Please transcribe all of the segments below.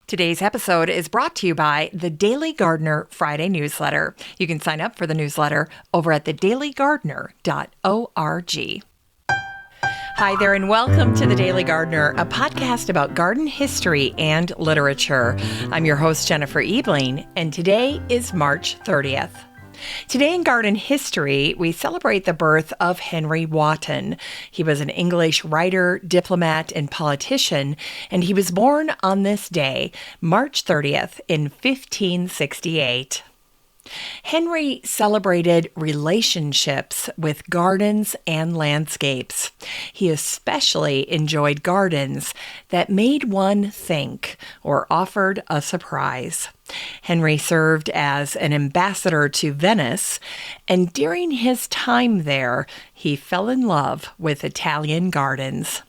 Today's episode is brought to you by the Daily Gardener Friday newsletter. You can sign up for the newsletter over at thedailygardener.org. Hi there, and welcome to The Daily Gardener, a podcast about garden history and literature. I'm your host, Jennifer Ebling, and today is March 30th. Today in garden history, we celebrate the birth of Henry Wotton. He was an English writer, diplomat, and politician, and he was born on this day, March 30th, in 1568. Henry celebrated relationships with gardens and landscapes. He especially enjoyed gardens that made one think or offered a surprise. Henry served as an ambassador to Venice, and during his time there, he fell in love with Italian gardens.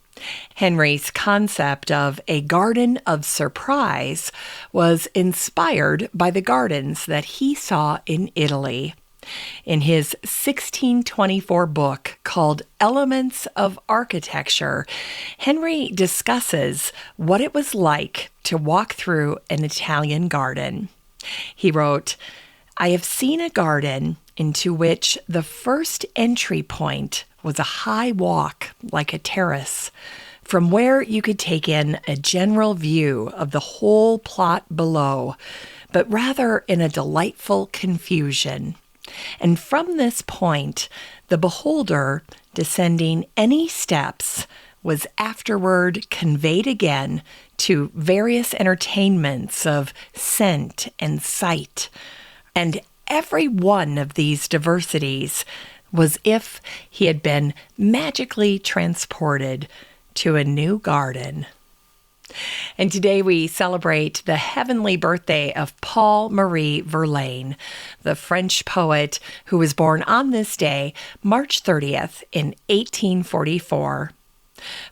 Henry's concept of a garden of surprise was inspired by the gardens that he saw in Italy. In his 1624 book called Elements of Architecture, Henry discusses what it was like to walk through an Italian garden. He wrote, "I have seen a garden into which the first entry point was a high walk like a terrace, from where you could take in a general view of the whole plot below, but rather in a delightful confusion. And from this point, the beholder, descending any steps, was afterward conveyed again to various entertainments of scent and sight. And every one of these diversities was if he had been magically transported to a new garden." And today we celebrate the heavenly birthday of Paul-Marie Verlaine, the French poet who was born on this day, March 30th, in 1844.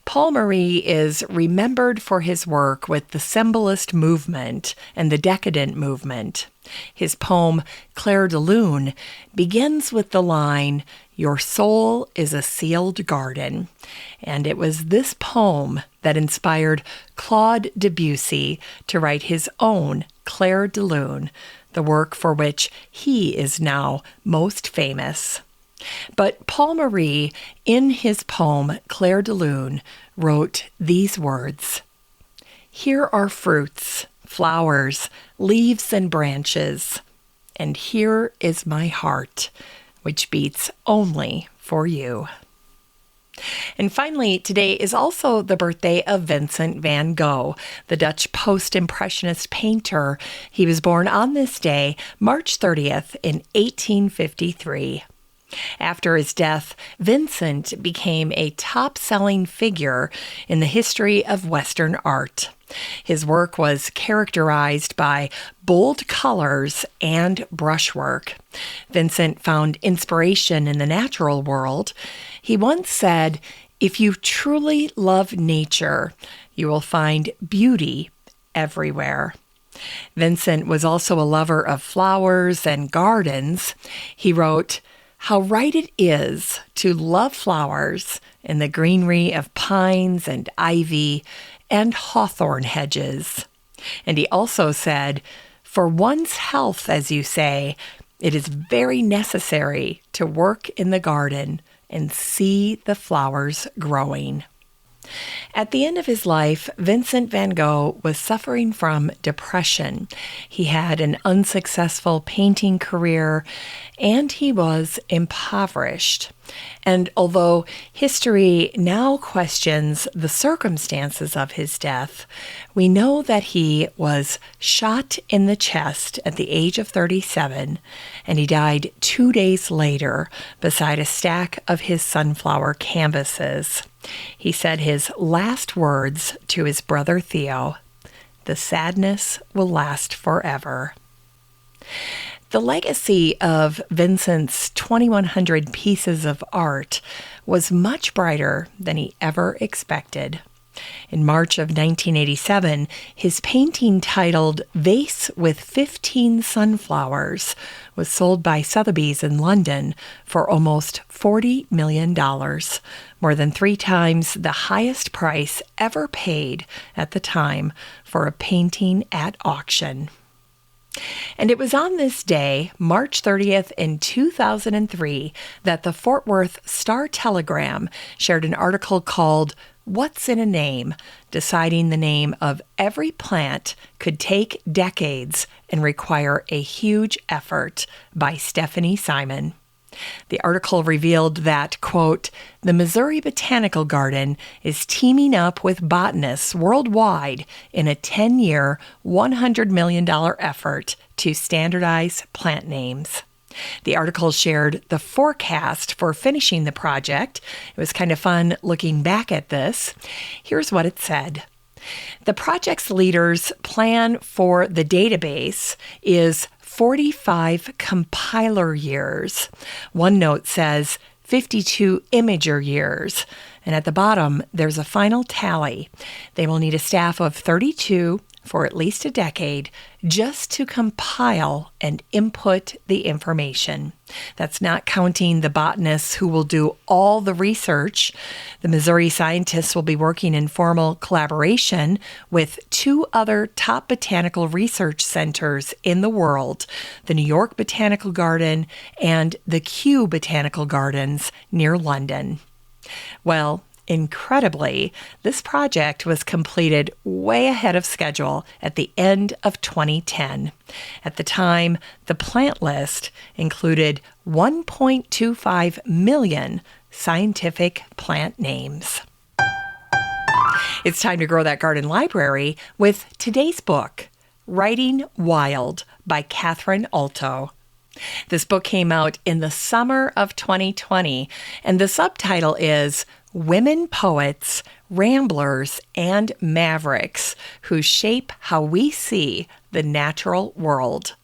Paul-Marie is remembered for his work with the Symbolist movement and the Decadent movement. His poem, Clair de Lune, begins with the line, "Your soul is a sealed garden." And it was this poem that inspired Claude Debussy to write his own Clair de Lune, the work for which he is now most famous. But Paul-Marie, in his poem Clair de Lune, wrote these words, "Here are fruits, flowers, leaves, and branches, and here is my heart, which beats only for you." And finally, today is also the birthday of Vincent van Gogh, the Dutch post-impressionist painter. He was born on this day, March 30th, in 1853. After his death, Vincent became a top-selling figure in the history of Western art. His work was characterized by bold colors and brushwork. Vincent found inspiration in the natural world. He once said, "If you truly love nature, you will find beauty everywhere." Vincent was also a lover of flowers and gardens. He wrote, "How right it is to love flowers in the greenery of pines and ivy and hawthorn hedges." And he also said, "For one's health, as you say, it is very necessary to work in the garden and see the flowers growing." At the end of his life, Vincent van Gogh was suffering from depression. He had an unsuccessful painting career, and he was impoverished. And although history now questions the circumstances of his death, we know that he was shot in the chest at the age of 37, and he died 2 days later beside a stack of his sunflower canvases. He said his last words to his brother Theo, "The sadness will last forever." The legacy of Vincent's 2,100 pieces of art was much brighter than he ever expected. In March of 1987, his painting titled Vase with 15 Sunflowers was sold by Sotheby's in London for almost $40 million, more than 3 times the highest price ever paid at the time for a painting at auction. And it was on this day, March 30th in 2003, that the Fort Worth Star-Telegram shared an article called What's in a Name? Deciding the name of every plant could take decades and require a huge effort by Stephanie Simon. The article revealed that, quote, the Missouri Botanical Garden is teaming up with botanists worldwide in a 10-year, $100 million effort to standardize plant names. The article shared the forecast for finishing the project. It was kind of fun looking back at this. Here's what it said. The project's leaders' plan for the database is 45 compiler years. One note says 52 imager years. And at the bottom, there's a final tally. They will need a staff of 32 for at least a decade just to compile and input the information. That's not counting the botanists who will do all the research. The Missouri scientists will be working in formal collaboration with 2 other top botanical research centers in the world, the New York Botanical Garden and the Kew Botanical Gardens near London. Well, incredibly, this project was completed way ahead of schedule at the end of 2010. At the time, the plant list included 1.25 million scientific plant names. It's time to grow that garden library with today's book, Writing Wild by Catherine Alto. This book came out in the summer of 2020, and the subtitle is Women Poets, Ramblers, and Mavericks Who Shape How We See the Natural World.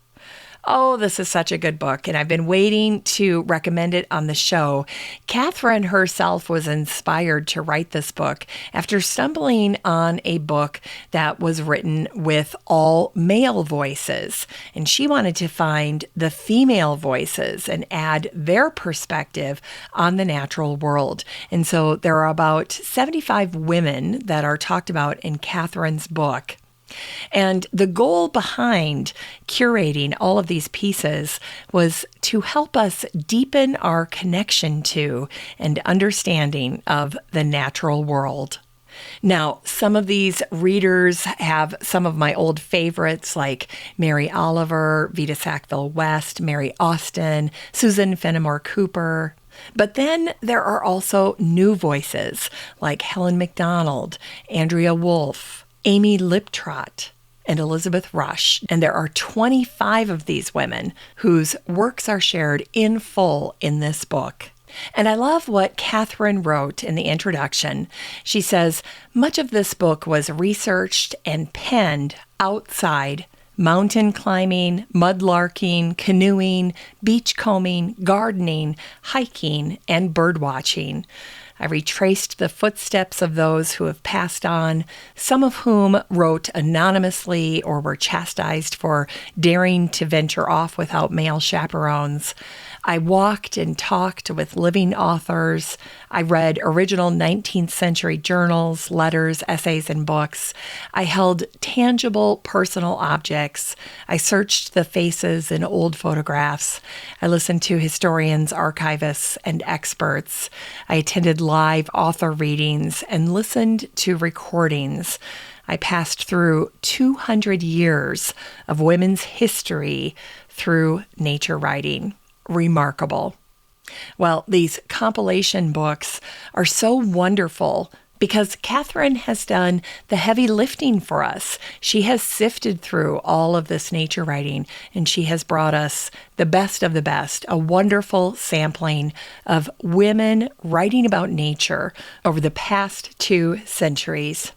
Oh, this is such a good book, and I've been waiting to recommend it on the show. Catherine herself was inspired to write this book after stumbling on a book that was written with all male voices, and she wanted to find the female voices and add their perspective on the natural world. And so there are about 75 women that are talked about in Catherine's book. And the goal behind curating all of these pieces was to help us deepen our connection to and understanding of the natural world. Now, some of these readers have some of my old favorites like Mary Oliver, Vita Sackville West, Mary Austin, Susan Fenimore Cooper. But then there are also new voices like Helen MacDonald, Andrea Wolfe, Amy Liptrot, and Elizabeth Rush. And there are 25 of these women whose works are shared in full in this book. And I love what Catherine wrote in the introduction. She says, much of this book was researched and penned outside mountain climbing, mudlarking, canoeing, beachcombing, gardening, hiking, and birdwatching. I retraced the footsteps of those who have passed on, some of whom wrote anonymously or were chastised for daring to venture off without male chaperones. I walked and talked with living authors. I read original 19th century journals, letters, essays, and books. I held tangible personal objects. I searched the faces in old photographs. I listened to historians, archivists, and experts. I attended live author readings and listened to recordings. I passed through 200 years of women's history through nature writing. Remarkable. Well, these compilation books are so wonderful because Catherine has done the heavy lifting for us. She has sifted through all of this nature writing, and she has brought us the best of the best, a wonderful sampling of women writing about nature over the past 2 centuries.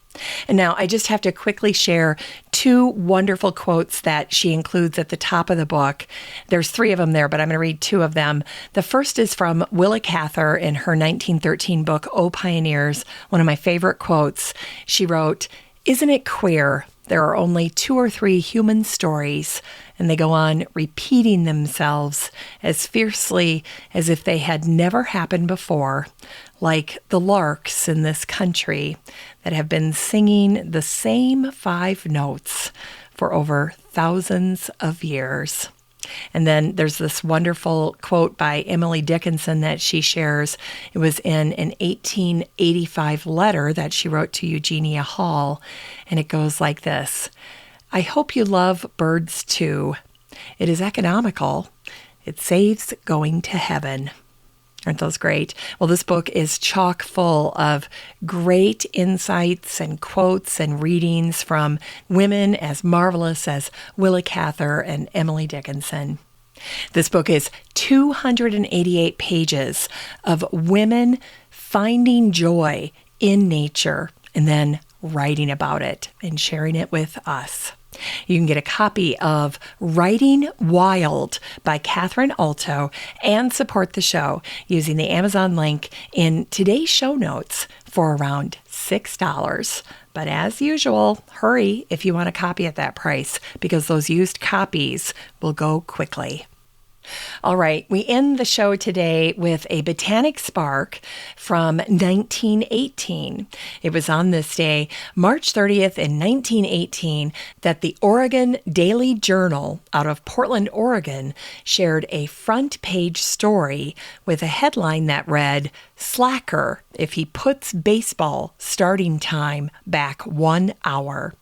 And now I just have to quickly share two wonderful quotes that she includes at the top of the book. There's three of them there, but I'm going to read two of them. The first is from Willa Cather in her 1913 book, O Pioneers, one of my favorite quotes. She wrote, "Isn't it queer? There are only 2 or 3 human stories, and they go on repeating themselves as fiercely as if they had never happened before, like the larks in this country that have been singing the same 5 notes for over thousands of years." And then there's this wonderful quote by Emily Dickinson that she shares. It was in an 1885 letter that she wrote to Eugenia Hall, and it goes like this: "I hope you love birds too. It is economical. It saves going to heaven." Aren't those great? Well, this book is chock full of great insights and quotes and readings from women as marvelous as Willa Cather and Emily Dickinson. This book is 288 pages of women finding joy in nature and then writing about it and sharing it with us. You can get a copy of Writing Wild by Catherine Alto and support the show using the Amazon link in today's show notes for around $6. But as usual, hurry if you want a copy at that price because those used copies will go quickly. All right, we end the show today with a botanic spark from 1918. It was on this day, March 30th in 1918, that the Oregon Daily Journal out of Portland, Oregon, shared a front page story with a headline that read, "Slacker if he puts baseball starting time back 1 hour."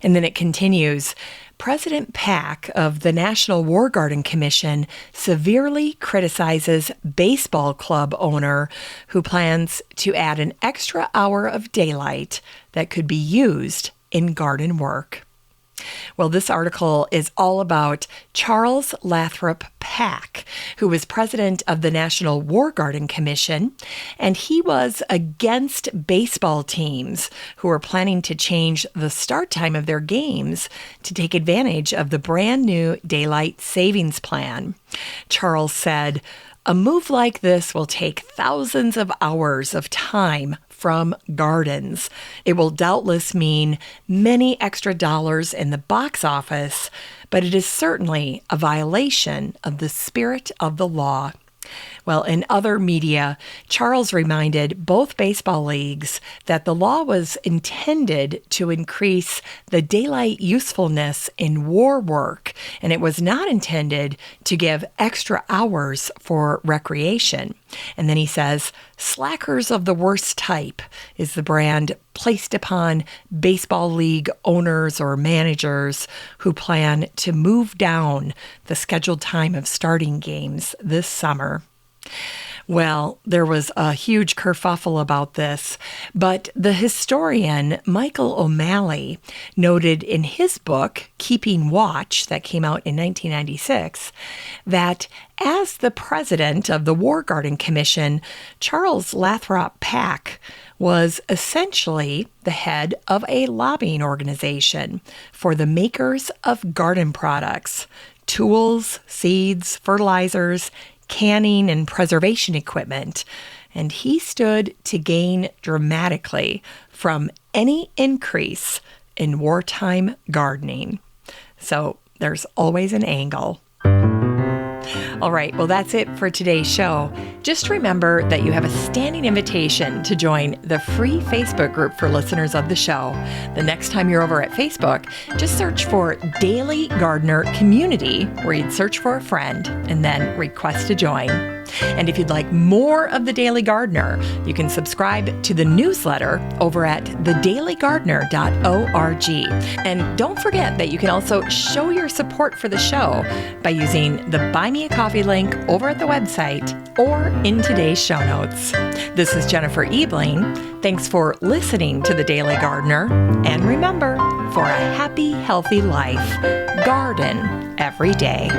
And then it continues, "President Pack of the National War Garden Commission severely criticizes baseball club owner who plans to add an extra hour of daylight that could be used in garden work." Well, this article is all about Charles Lathrop-Pack, who was president of the National War Garden Commission, and he was against baseball teams who were planning to change the start time of their games to take advantage of the brand new daylight savings plan. Charles said, "A move like this will take thousands of hours of time from gardens. It will doubtless mean many extra dollars in the box office, but it is certainly a violation of the spirit of the law." Well, in other media, Charles reminded both baseball leagues that the law was intended to increase the daylight usefulness in war work, and it was not intended to give extra hours for recreation. And then he says, "Slackers of the worst type" is the brand placed upon baseball league owners or managers who plan to move down the scheduled time of starting games this summer. Well, there was a huge kerfuffle about this, but the historian Michael O'Malley noted in his book, Keeping Watch, that came out in 1996, that as the president of the War Garden Commission, Charles Lathrop-Pack was essentially the head of a lobbying organization for the makers of garden products, tools, seeds, fertilizers, canning, and preservation equipment, and he stood to gain dramatically from any increase in wartime gardening. So there's always an angle. All right, well, that's it for today's show. Just remember that you have a standing invitation to join the free Facebook group for listeners of the show. The next time you're over at Facebook, just search for Daily Gardener Community, where you'd search for a friend and then request to join. And if you'd like more of The Daily Gardener, you can subscribe to the newsletter over at thedailygardener.org. And don't forget that you can also show your support for the show by using the Buy Me a Coffee link over at the website or in today's show notes. This is Jennifer Ebling. Thanks for listening to The Daily Gardener. And remember, for a happy, healthy life, garden every day.